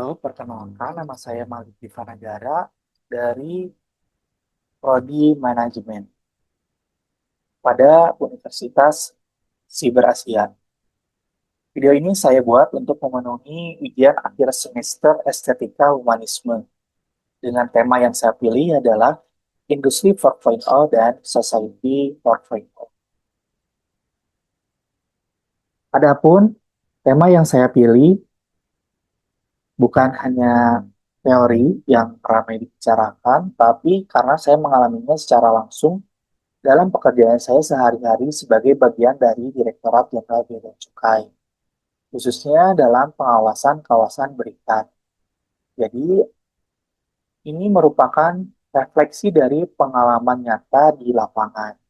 Halo, perkenalkan nama saya Malik Divanagara dari Prodi Manajemen pada Universitas Siber Asia. Video ini saya buat untuk memenuhi ujian akhir semester Estetika Humanisme dengan tema yang saya pilih adalah Industri 4.0 dan Society 4.0. Adapun tema yang saya pilih bukan hanya teori yang ramai dibicarakan, tapi karena saya mengalaminya secara langsung dalam pekerjaan saya sehari-hari sebagai bagian dari Direktorat Jenderal Bea dan Cukai, khususnya dalam pengawasan kawasan berikat. Jadi, ini merupakan refleksi dari pengalaman nyata di lapangan.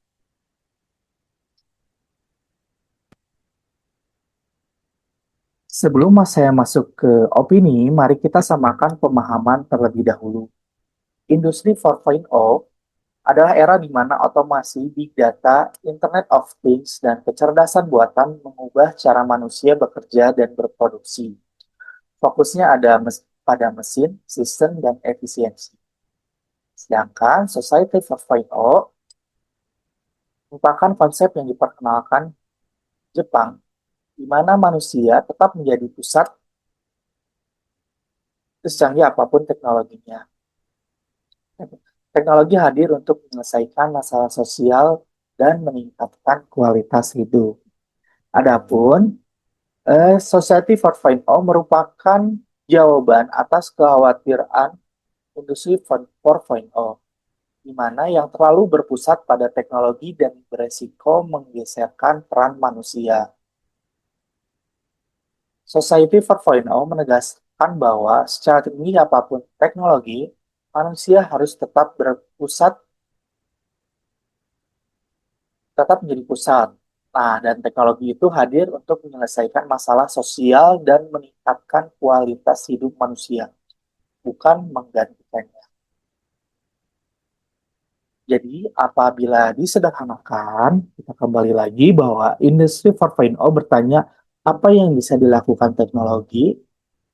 Sebelum saya masuk ke opini, mari kita samakan pemahaman terlebih dahulu. Industri 4.0 adalah era di mana otomasi, big data, Internet of Things, dan kecerdasan buatan mengubah cara manusia bekerja dan berproduksi. Fokusnya ada pada mesin, sistem, dan efisiensi. Sedangkan Society 4.0 merupakan konsep yang diperkenalkan Jepang, di mana manusia tetap menjadi pusat secanggih apapun teknologinya. Teknologi hadir untuk menyelesaikan masalah sosial dan meningkatkan kualitas hidup. Adapun Society 4.0 merupakan jawaban atas kekhawatiran industri 4.0, di mana yang terlalu berpusat pada teknologi dan beresiko menggeserkan peran manusia. Society 4.0 menegaskan bahwa secara tinggi apapun teknologi, manusia harus tetap menjadi pusat. Nah, dan teknologi itu hadir untuk menyelesaikan masalah sosial dan meningkatkan kualitas hidup manusia, bukan menggantikannya. Jadi, apabila disederhanakan, kita kembali lagi bahwa industri 4.0 bertanya apa yang bisa dilakukan teknologi,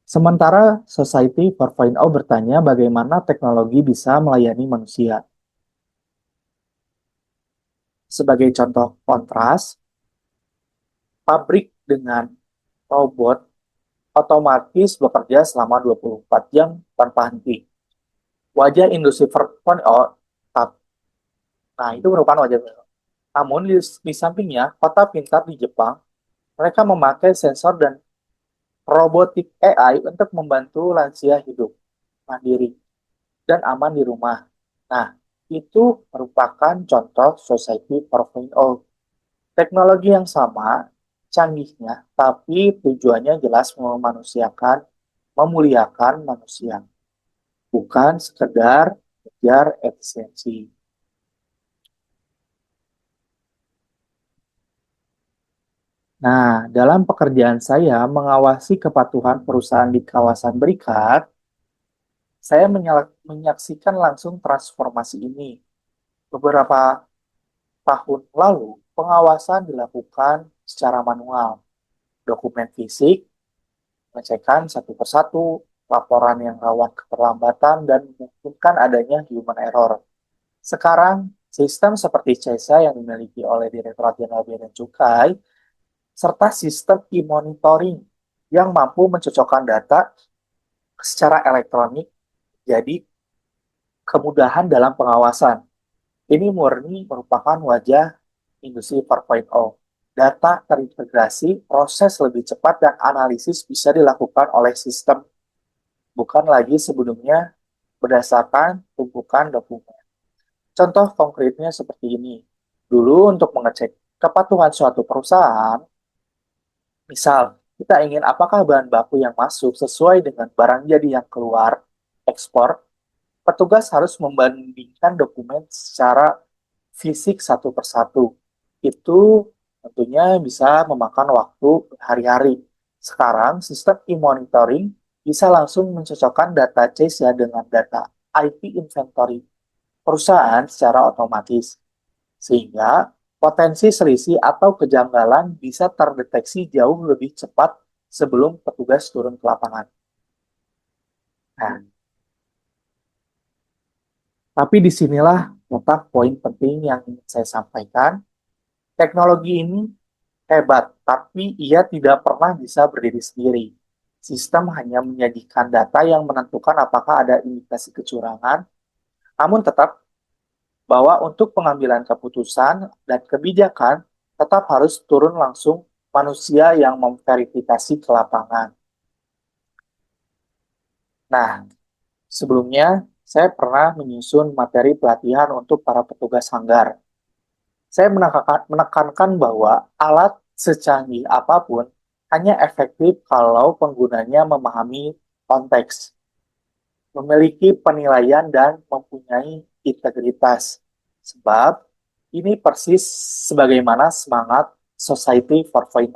sementara society 4.0 bertanya bagaimana teknologi bisa melayani manusia. Sebagai contoh kontras, pabrik dengan robot otomatis bekerja selama 24 jam tanpa henti. Wajah industri 4.0, nah itu merupakan wajah. Namun di sampingnya, kota pintar di Jepang, mereka memakai sensor dan robotik AI untuk membantu lansia hidup mandiri dan aman di rumah. Nah, itu merupakan contoh Society 4.0. Teknologi yang sama, canggihnya, tapi tujuannya jelas memanusiakan, memuliakan manusia, bukan sekedar mengejar efisiensi. Nah, dalam pekerjaan saya mengawasi kepatuhan perusahaan di kawasan berikat, saya menyaksikan langsung transformasi ini. Beberapa tahun lalu, pengawasan dilakukan secara manual, dokumen fisik, pengecekan satu persatu, laporan yang rawan keterlambatan, dan memungkinkan adanya human error. Sekarang, sistem seperti CESA yang dimiliki oleh Direktorat Jenderal Bea dan Cukai, serta sistem e-monitoring yang mampu mencocokkan data secara elektronik, jadi kemudahan dalam pengawasan. Ini murni merupakan wajah industri 4.0. Data terintegrasi, proses lebih cepat, dan analisis bisa dilakukan oleh sistem, bukan lagi sebelumnya berdasarkan tumpukan dokumen. Contoh konkretnya seperti ini. Dulu untuk mengecek kepatuhan suatu perusahaan, misal kita ingin apakah bahan baku yang masuk sesuai dengan barang jadi yang keluar ekspor, petugas harus membandingkan dokumen secara fisik satu persatu. Itu tentunya bisa memakan waktu hari-hari. Sekarang sistem e-monitoring bisa langsung mencocokkan data chase ya dengan data IP inventory perusahaan secara otomatis. Sehingga potensi selisih atau kejanggalan bisa terdeteksi jauh lebih cepat sebelum petugas turun ke lapangan. Nah, tapi disinilah letak poin penting yang ingin saya sampaikan. Teknologi ini hebat, tapi ia tidak pernah bisa berdiri sendiri. Sistem hanya menyajikan data yang menentukan apakah ada indikasi kecurangan, namun tetap bahwa untuk pengambilan keputusan dan kebijakan tetap harus turun langsung manusia yang memverifikasi ke lapangan. Nah, sebelumnya saya pernah menyusun materi pelatihan untuk para petugas sanggar. Saya menekankan bahwa alat secanggih apapun hanya efektif kalau penggunanya memahami konteks, memiliki penilaian, dan mempunyai integritas. Sebab ini persis sebagaimana semangat Society 4.0.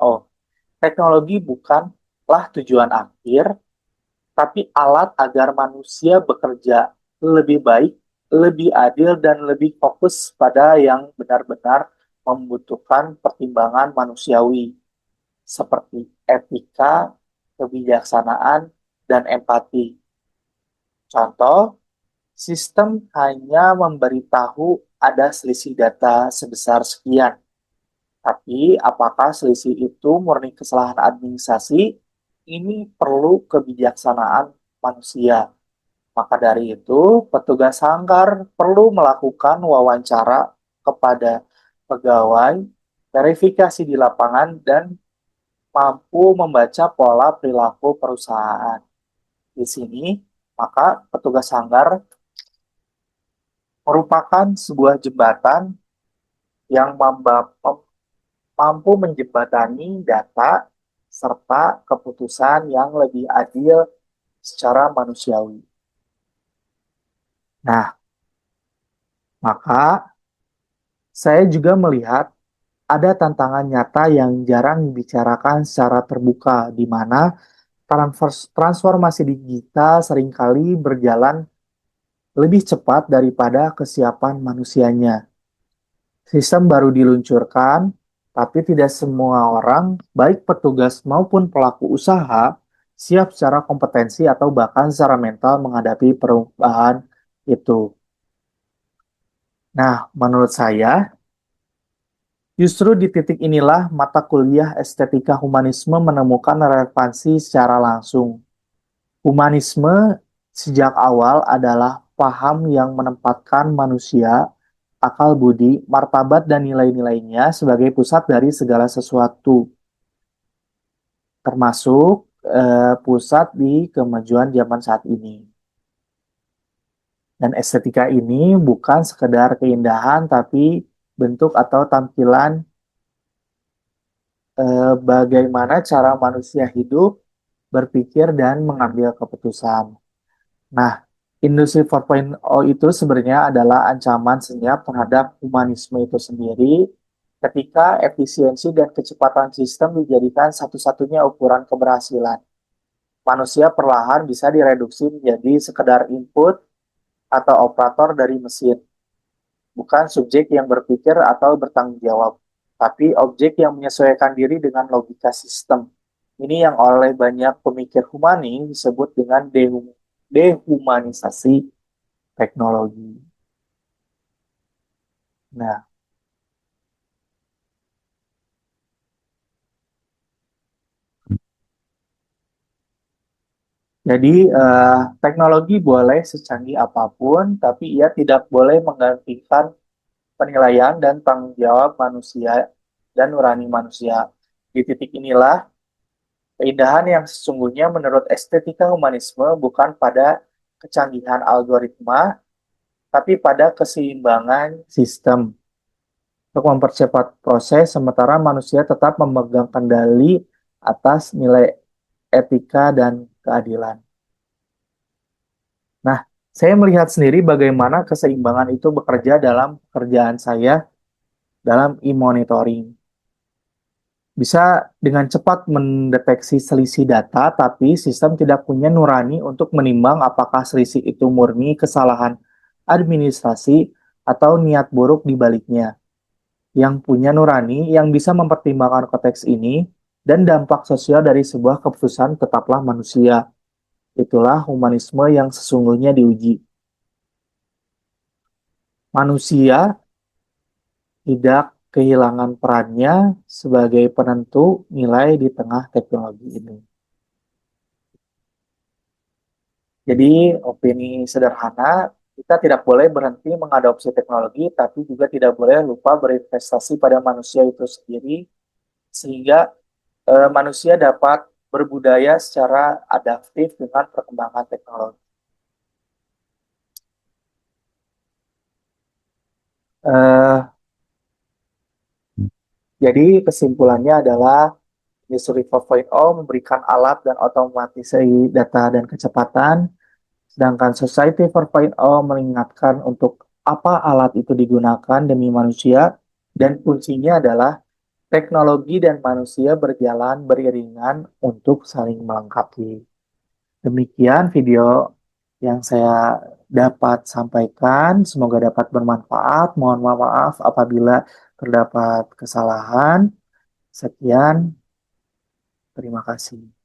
Teknologi bukanlah tujuan akhir, tapi alat agar manusia bekerja lebih baik, lebih adil, dan lebih fokus pada yang benar-benar membutuhkan pertimbangan manusiawi, seperti etika, kebijaksanaan, dan empati. Contoh, sistem hanya memberitahu ada selisih data sebesar sekian. Tapi apakah selisih itu murni kesalahan administrasi? Ini perlu kebijaksanaan manusia. Maka dari itu, petugas sanggar perlu melakukan wawancara kepada pegawai, verifikasi di lapangan, dan mampu membaca pola perilaku perusahaan. Di sini, maka petugas sanggar merupakan sebuah jembatan yang mampu menjembatani data serta keputusan yang lebih adil secara manusiawi. Nah, maka saya juga melihat ada tantangan nyata yang jarang dibicarakan secara terbuka, di mana transformasi digital seringkali berjalan lebih cepat daripada kesiapan manusianya. Sistem baru diluncurkan, tapi tidak semua orang, baik petugas maupun pelaku usaha, siap secara kompetensi atau bahkan secara mental menghadapi perubahan itu. Nah, menurut saya, justru di titik inilah mata kuliah estetika humanisme menemukan relevansi secara langsung. Humanisme sejak awal adalah paham yang menempatkan manusia, akal budi, martabat, dan nilai-nilainya sebagai pusat dari segala sesuatu, termasuk pusat di kemajuan zaman saat ini. Dan estetika ini bukan sekedar keindahan, tapi bentuk atau tampilan bagaimana cara manusia hidup, berpikir, dan mengambil keputusan. Nah, Industri 4.0 itu sebenarnya adalah ancaman senyap terhadap humanisme itu sendiri ketika efisiensi dan kecepatan sistem dijadikan satu-satunya ukuran keberhasilan. Manusia perlahan bisa direduksi menjadi sekedar input atau operator dari mesin, bukan subjek yang berpikir atau bertanggung jawab, tapi objek yang menyesuaikan diri dengan logika sistem. Ini yang oleh banyak pemikir humani disebut dengan dehumanisasi teknologi. Nah, jadi teknologi boleh secanggih apapun, tapi ia tidak boleh menggantikan penilaian dan tanggung jawab manusia dan nurani manusia. Di titik inilah keindahan yang sesungguhnya menurut estetika humanisme bukan pada kecanggihan algoritma, tapi pada keseimbangan sistem untuk mempercepat proses, sementara manusia tetap memegang kendali atas nilai etika dan keadilan. Nah, saya melihat sendiri bagaimana keseimbangan itu bekerja dalam pekerjaan saya dalam e-monitoring. Bisa dengan cepat mendeteksi selisih data, tapi sistem tidak punya nurani untuk menimbang apakah selisih itu murni kesalahan administrasi atau niat buruk di baliknya. Yang punya nurani yang bisa mempertimbangkan konteks ini dan dampak sosial dari sebuah keputusan tetaplah manusia. Itulah humanisme yang sesungguhnya diuji. Manusia tidak kehilangan perannya sebagai penentu nilai di tengah teknologi ini. Jadi, opini sederhana, kita tidak boleh berhenti mengadopsi teknologi, tapi juga tidak boleh lupa berinvestasi pada manusia itu sendiri, sehingga manusia dapat berbudaya secara adaptif dengan perkembangan teknologi. Eh, jadi, kesimpulannya adalah Industri 4.0 memberikan alat dan otomatisasi data dan kecepatan, sedangkan Society 4.0 mengingatkan untuk apa alat itu digunakan demi manusia, dan kuncinya adalah teknologi dan manusia berjalan beriringan untuk saling melengkapi. Demikian video yang saya dapat sampaikan. Semoga dapat bermanfaat. Mohon maaf apabila terdapat kesalahan. Sekian, terima kasih.